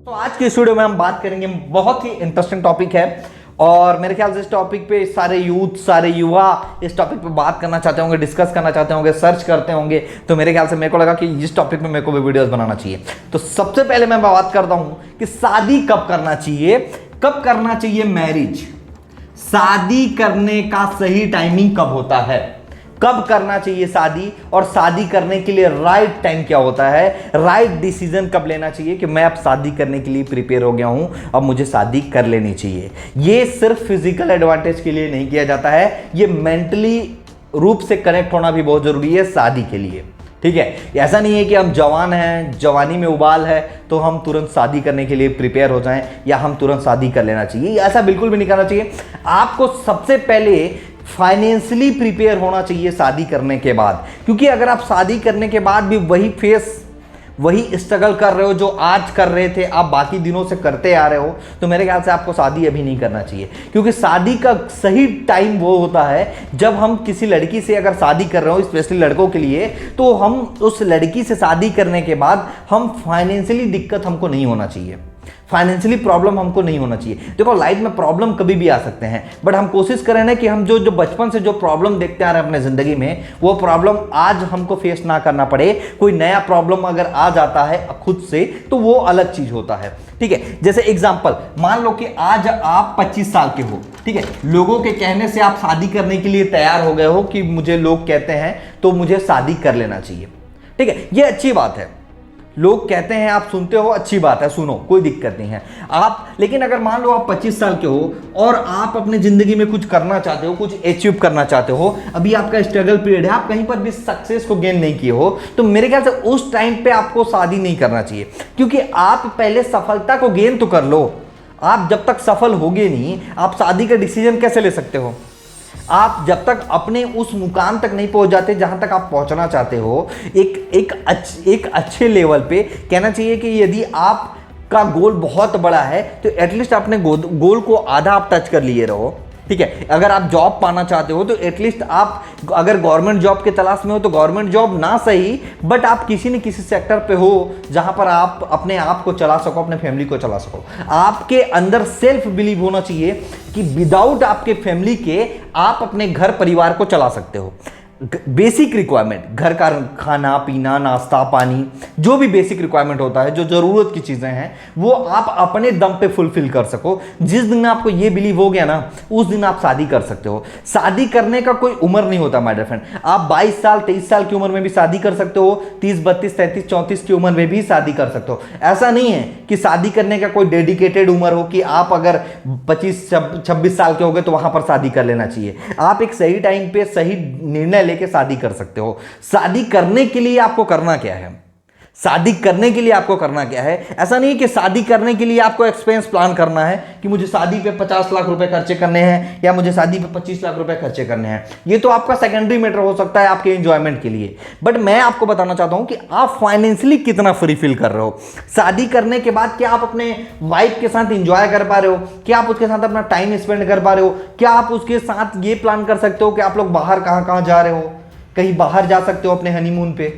तो आज के इस वीडियो में हम बात करेंगे, बहुत ही इंटरेस्टिंग टॉपिक है और मेरे ख्याल से इस टॉपिक पे सारे यूथ, सारे युवा इस टॉपिक पे बात करना चाहते होंगे, डिस्कस करना चाहते होंगे, सर्च करते होंगे। तो मेरे ख्याल से मेरे को लगा कि इस टॉपिक में मेरे को भी वीडियोस बनाना चाहिए। तो सबसे पहले मैं बात करता हूं कि शादी कब करना चाहिए, कब करना चाहिए मैरिज। शादी करने का सही टाइमिंग कब होता है, कब करना चाहिए शादी, और शादी करने के लिए राइट टाइम क्या होता है, राइट डिसीजन कब लेना चाहिए कि मैं अब शादी करने के लिए प्रिपेयर हो गया हूं, अब मुझे शादी कर लेनी चाहिए। ये सिर्फ फिजिकल एडवांटेज के लिए नहीं किया जाता है, ये मेंटली रूप से कनेक्ट होना भी बहुत जरूरी है शादी के लिए। ठीक है, ऐसा नहीं है कि हम जवान हैं, जवानी में उबाल है तो हम तुरंत शादी करने के लिए प्रिपेयर हो जाएं या हम तुरंत शादी कर लेना चाहिए, ऐसा बिल्कुल भी नहीं करना चाहिए। आपको सबसे पहले फाइनेंशियली प्रिपेयर होना चाहिए शादी करने के बाद, क्योंकि अगर आप शादी करने के बाद भी वही स्ट्रगल कर रहे हो जो आज कर रहे थे, आप बाकी दिनों से करते आ रहे हो, तो मेरे ख्याल से आपको शादी अभी नहीं करना चाहिए। क्योंकि शादी का सही टाइम वो होता है जब हम किसी लड़की से अगर शादी कर रहे हो, स्पेशली लड़कों के लिए, तो हम उस लड़की से शादी करने के बाद हम फाइनेंशियली दिक्कत हमको नहीं होना चाहिए, फाइनेंशियली प्रॉब्लम हमको नहीं होना चाहिए। देखो, लाइफ में प्रॉब्लम कभी भी आ सकते हैं, बट हम कोशिश करें ना कि हम जो बचपन से जो प्रॉब्लम देखते आ रहे हैं अपने जिंदगी में, वो प्रॉब्लम आज हमको फेस ना करना पड़े। कोई नया प्रॉब्लम अगर आ जाता है खुद से तो वो अलग चीज होता है। ठीक है, जैसे एग्जांपल मान लो कि आज आप 25 साल के हो, ठीक है, लोगों के कहने से आप शादी करने के लिए तैयार हो गए हो कि मुझे लोग कहते हैं तो मुझे शादी कर लेना चाहिए। ठीक है, ये अच्छी बात है, लोग कहते हैं आप सुनते हो, अच्छी बात है, सुनो, कोई दिक्कत नहीं है आप। लेकिन अगर मान लो आप 25 साल के हो और आप अपने जिंदगी में कुछ करना चाहते हो, कुछ अचीव करना चाहते हो, अभी आपका स्ट्रगल पीरियड है, आप कहीं पर भी सक्सेस को गेन नहीं किए हो, तो मेरे ख्याल से उस टाइम पे आपको शादी नहीं करना चाहिए। क्योंकि आप पहले सफलता को गेन तो कर लो, आप जब तक सफल होगे नहीं, आप शादी का डिसीजन कैसे ले सकते हो। आप जब तक अपने उस मुकाम तक नहीं पहुंच जाते जहां तक आप पहुंचना चाहते हो, एक अच्छे लेवल पे, कहना चाहिए कि यदि आप का गोल बहुत बड़ा है तो एटलीस्ट अपने गोल को आधा आप टच कर लिए रहो। ठीक है, अगर आप जॉब पाना चाहते हो तो एटलीस्ट आप अगर गवर्नमेंट जॉब के तलाश में हो तो गवर्नमेंट जॉब ना सही, बट आप किसी न किसी सेक्टर पे हो जहां पर आप अपने आप को चला सको, अपने फैमिली को चला सको। आपके अंदर सेल्फ बिलीव होना चाहिए कि विदाउट आपके फैमिली के आप अपने घर परिवार को चला सकते हो। बेसिक रिक्वायरमेंट, घर का खाना पीना, नाश्ता पानी, जो भी बेसिक रिक्वायरमेंट होता है, जो जरूरत की चीजें हैं, वो आप अपने दम पे फुलफिल कर सको। जिस दिन आपको ये बिलीव हो गया ना, उस दिन आप शादी कर सकते हो। शादी करने का कोई उम्र नहीं होता माय डियर फ्रेंड। आप 22 साल 23 साल की उम्र में भी शादी कर सकते हो, 30 32 33 34 की उम्र में भी शादी कर सकते हो। ऐसा नहीं है कि शादी करने का कोई डेडिकेटेड उम्र हो कि आप अगर 25 26 साल के हो गए तो वहां पर शादी कर लेना चाहिए। आप एक सही टाइम पे सही निर्णय लेके शादी कर सकते हो। शादी करने के लिए आपको करना क्या है, शादी करने के लिए आपको करना क्या है। ऐसा नहीं कि शादी करने के लिए आपको एक्सपेंस प्लान करना है कि मुझे शादी पे 50 लाख रुपए खर्चे करने हैं या मुझे शादी पे 25 लाख रुपए खर्चे करने हैं। ये तो आपका सेकेंडरी मैटर हो सकता है आपके एंजॉयमेंट के लिए, बट मैं आपको बताना चाहता हूं कि आप फाइनेंशियली कितना फ्री फील कर रहे हो। शादी करने के बाद क्या आप अपने वाइफ के साथ इंजॉय कर पा रहे हो, क्या आप उसके साथ अपना टाइम स्पेंड कर पा रहे हो, क्या आप उसके साथ ये प्लान कर सकते हो कि आप लोग बाहर कहां कहां जा रहे हो, कहीं बाहर जा सकते हो अपने हनीमून पे।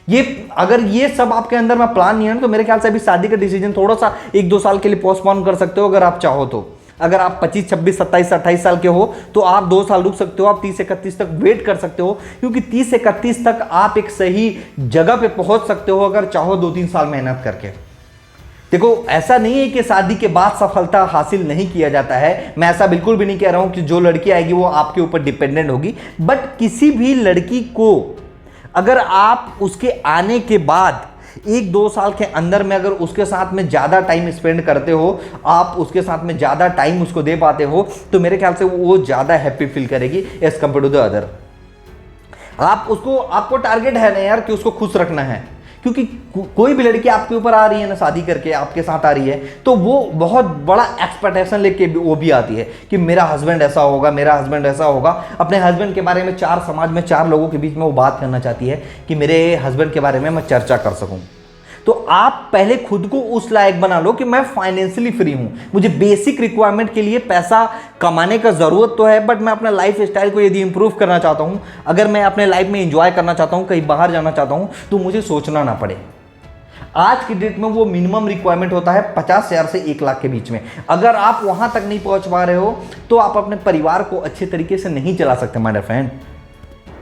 ये अगर ये सब आपके अंदर में प्लान नहीं है तो मेरे ख्याल से अभी शादी का डिसीजन थोड़ा सा 1-2 साल के लिए पोस्टपोन कर सकते हो अगर आप चाहो तो। अगर आप 25 26 27 28 साल के हो तो आप 2 साल रुक सकते हो, आप 30 31 तक वेट कर सकते हो, क्योंकि 30 31 तक आप एक सही जगह पे पहुंच सकते हो अगर चाहो 2-3 साल मेहनत करके। देखो, ऐसा नहीं है कि शादी के बाद सफलता हासिल नहीं किया जाता है, मैं ऐसा बिल्कुल भी नहीं कह रहा हूं कि जो लड़की आएगी वो आपके ऊपर डिपेंडेंट होगी, बट किसी भी लड़की को अगर आप उसके आने के बाद 1-2 साल के अंदर में अगर उसके साथ में ज्यादा टाइम स्पेंड करते हो, आप उसके साथ में ज्यादा टाइम उसको दे पाते हो, तो मेरे ख्याल से वो ज्यादा हैप्पी फील करेगी as compare to the other. आपको टारगेट है ना यार कि उसको खुश रखना है, क्योंकि कोई भी लड़की आपके ऊपर आ रही है ना, शादी करके आपके साथ आ रही है, तो वो बहुत बड़ा एक्सपेक्टेशन लेके वो भी आती है कि मेरा हस्बैंड ऐसा होगा, मेरा हस्बैंड ऐसा होगा। अपने हस्बैंड के बारे में समाज में 4 लोगों के बीच में वो बात करना चाहती है कि मेरे हस्बैंड के बारे में मैं चर्चा कर सकूं। तो आप पहले खुद को उस लायक बना लो कि मैं फाइनेंशियली फ्री हूं, मुझे बेसिक रिक्वायरमेंट के लिए पैसा कमाने का जरूरत तो है, बट मैं अपना लाइफ स्टाइल को यदि इंप्रूव करना चाहता हूं, अगर मैं अपने लाइफ में एंजॉय करना चाहता हूं, कहीं बाहर जाना चाहता हूं, तो मुझे सोचना ना पड़े। आज की डेट में वो मिनिमम रिक्वायरमेंट होता है 50,000 से 1 लाख के बीच में। अगर आप वहां तक नहीं पहुंच पा रहे हो तो आप अपने परिवार को अच्छे तरीके से नहीं चला सकते माय डियर फ्रेंड।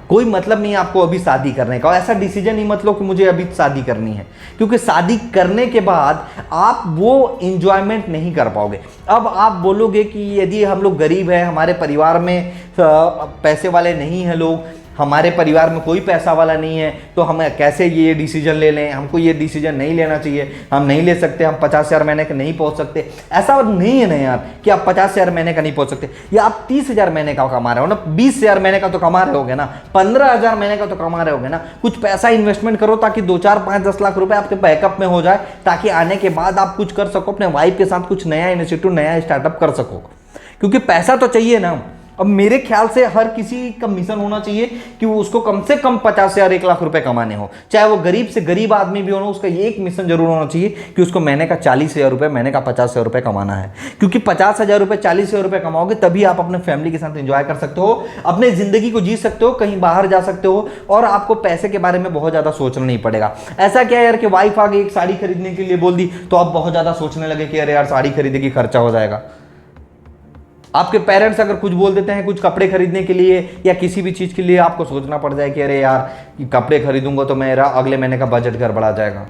कोई मतलब नहीं आपको अभी शादी करने का, ऐसा डिसीजन ही मत लो कि मुझे अभी शादी करनी है, क्योंकि शादी करने के बाद आप वो इंजॉयमेंट नहीं कर पाओगे। अब आप बोलोगे कि यदि हम लोग गरीब हैं, हमारे परिवार में पैसे वाले नहीं हैं लोग, हमारे परिवार में कोई पैसा वाला नहीं है, तो हम कैसे ये डिसीजन ले लें, हमको ये डिसीजन नहीं लेना चाहिए, हम नहीं ले सकते, हम 50,000 महीने का नहीं पहुंच सकते। ऐसा नहीं है ना यार कि आप 50,000 महीने का नहीं पहुंच सकते, या आप 30,000 महीने का कमा रहे हो ना, 20,000 महीने का तो कमा रहे होगे ना, 15,000 महीने का तो कमा रहे होगे ना। कुछ पैसा इन्वेस्टमेंट करो ताकि 2, 4, 5, 10 लाख रुपए आपके बैकअप में हो जाए, ताकि आने के बाद आप कुछ कर सको, अपने वाइफ के साथ कुछ नया इनिशिएटिव, नया स्टार्टअप कर सको, क्योंकि पैसा तो चाहिए ना। अब मेरे ख्याल से हर किसी का मिशन होना चाहिए कि वो उसको कम से कम 50,000, 1 लाख रुपए कमाने हो, चाहे वो गरीब से गरीब आदमी भी हो ना, उसका ये एक मिशन जरूर होना चाहिए कि उसको महीने का 40,000 रुपए, महीने का 50,000 रुपए कमाना है। क्योंकि 50,000 रुपए, 40,000 रुपए कमाओगे तभी आप अपने फैमिली के साथ एंजॉय कर सकते हो, अपने जिंदगी को जी सकते हो, कहीं बाहर जा सकते हो, और आपको पैसे के बारे में बहुत ज्यादा सोचना नहीं पड़ेगा। ऐसा क्या यार कि वाइफ आ गई, एक साड़ी खरीदने के लिए बोल दी तो आप बहुत ज्यादा सोचने लगे कि अरे यार साड़ी खरीदेगी, खर्चा हो जाएगा। आपके पेरेंट्स अगर कुछ बोल देते हैं कुछ कपड़े खरीदने के लिए या किसी भी चीज के लिए, आपको सोचना पड़ जाए कि अरे यार कपड़े खरीदूंगा तो मेरा अगले महीने का बजट गड़बड़ा जाएगा।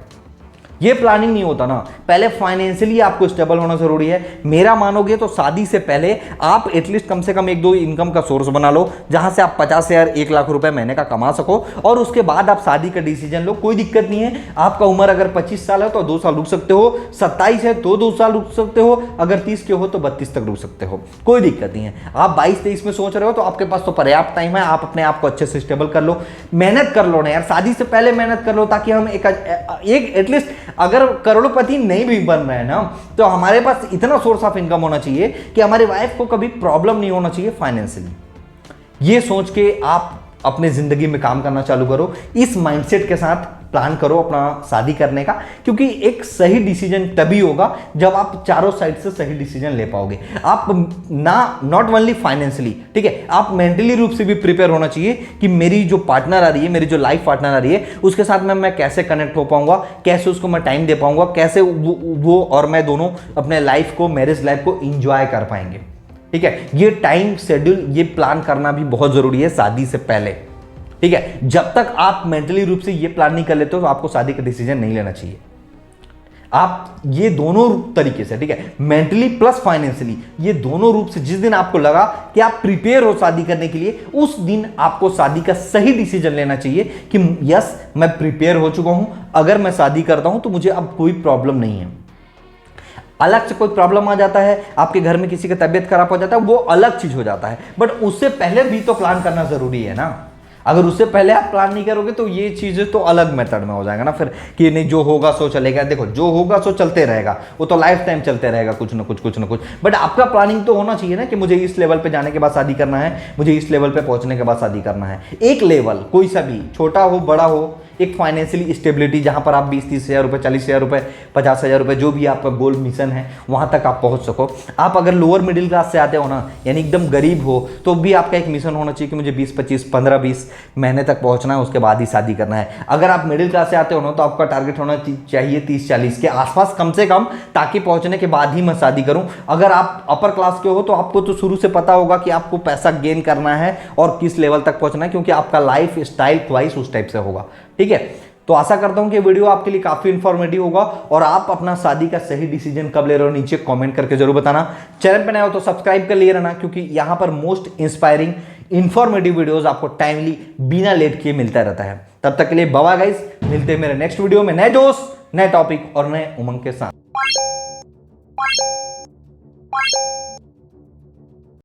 ये प्लानिंग नहीं होता ना। पहले फाइनेंशियली आपको स्टेबल होना जरूरी है। मेरा मानोगे तो शादी से पहले आप एटलीस्ट कम से कम 1-2 इनकम का सोर्स बना लो, जहां से आप 50,000, 1 लाख रुपए महीने का कमा सको, और उसके बाद आप शादी का डिसीजन लो। कोई दिक्कत नहीं है। आपका उम्र अगर 25 साल है तो 2 साल रुक सकते हो, 27 है तो 2 साल रुक सकते हो, अगर 30 के हो तो 32 तक रुक सकते हो, कोई दिक्कत नहीं है। आप 22-23 में सोच रहे हो तो आपके पास तो पर्याप्त टाइम है। आप अपने आप को अच्छे से स्टेबल कर लो, मेहनत कर लो ना यार, शादी से पहले मेहनत कर लो, ताकि हम एक एटलीस्ट अगर करोड़पति नहीं भी बन रहे हैं ना, तो हमारे पास इतना सोर्स ऑफ इनकम होना चाहिए कि हमारी वाइफ को कभी प्रॉब्लम नहीं होना चाहिए फाइनेंशियली। ये सोच के आप अपने जिंदगी में काम करना चालू करो, इस माइंडसेट के साथ प्लान करो अपना शादी करने का, क्योंकि एक सही डिसीजन तभी होगा जब आप चारों साइड से सही डिसीजन ले पाओगे। आप ना नॉट ओनली फाइनेंशियली, ठीक है, आप मेंटली रूप से भी प्रिपेयर होना चाहिए कि मेरी जो पार्टनर आ रही है, मेरी जो लाइफ पार्टनर आ रही है, उसके साथ में मैं कैसे कनेक्ट हो पाऊंगा, कैसे उसको मैं टाइम दे पाऊंगा, कैसे वो और मैं दोनों अपने लाइफ को, मैरिज लाइफ को इंजॉय कर पाएंगे। ठीक है, ये टाइम शेड्यूल, ये प्लान करना भी बहुत जरूरी है शादी से पहले। ठीक है, जब तक आप मेंटली रूप से ये प्लान नहीं कर लेते हो तो आपको शादी का डिसीजन नहीं लेना चाहिए। आप ये दोनों तरीके से, ठीक है, मेंटली प्लस फाइनेंशियली, ये दोनों रूप से जिस दिन आपको लगा कि आप प्रिपेयर हो शादी करने के लिए, उस दिन आपको शादी का सही डिसीजन लेना चाहिए कि यस मैं प्रिपेयर हो चुका हूं, अगर मैं शादी करता हूं तो मुझे अब कोई प्रॉब्लम नहीं है। अलग से कोई प्रॉब्लम आ जाता है, आपके घर में किसी का तबीयत खराब हो जाता है, वो अलग चीज हो जाता है, बट उससे पहले भी तो प्लान करना जरूरी है ना। अगर उससे पहले आप प्लान नहीं करोगे तो ये चीजें तो अलग मेथड में हो जाएगा ना फिर, कि नहीं जो होगा सो चलेगा। देखो जो होगा सो चलते रहेगा, वो तो लाइफ टाइम चलते रहेगा, कुछ ना कुछ कुछ ना कुछ, बट आपका प्लानिंग तो होना चाहिए ना कि मुझे इस लेवल पे जाने के बाद शादी करना है, मुझे इस लेवल पे पहुंचने के बाद शादी करना है। एक लेवल कोई सा भी, छोटा हो बड़ा हो, एक फाइनेंशियली स्टेबिलिटी जहां पर आप 20-30 हज़ार रुपये, 40 हज़ार रुपये, 50 हज़ार रुपये, जो भी आपका गोल मिशन है वहां तक आप पहुंच सको। आप अगर लोअर मिडिल क्लास से आते हो ना, यानी एकदम गरीब हो, तो भी आपका एक मिशन होना चाहिए कि मुझे 20-25, 15-20 महीने तक पहुंचना है, उसके बाद ही शादी करना है। अगर आप मिडिल क्लास से आते हो ना, तो आपका टारगेट होना चाहिए 30-40 के आसपास कम से कम, ताकि पहुंचने के बाद ही मैं शादी करूं। अगर आप अपर क्लास के हो तो आपको तो शुरू से पता होगा कि आपको पैसा गेन करना है और किस लेवल तक पहुंचना है, क्योंकि आपका लाइफ स्टाइल ख्वाहिश उस टाइप से होगा। ठीक है, तो आशा करता हूं कि वीडियो आपके लिए काफी इंफॉर्मेटिव होगा और आप अपना शादी का सही डिसीजन कब ले रहे हो नीचे कमेंट करके जरूर बताना। चैनल पे नए हो तो सब्सक्राइब कर लिए रहना, क्योंकि यहां पर मोस्ट इंस्पायरिंग इंफॉर्मेटिव वीडियोस आपको टाइमली बिना लेट किए मिलता रहता है। तब तक के लिए बाय गाइस, मिलते हैं मेरे नेक्स्ट वीडियो में नए दोस्त, नए टॉपिक और नए उमंग के साथ।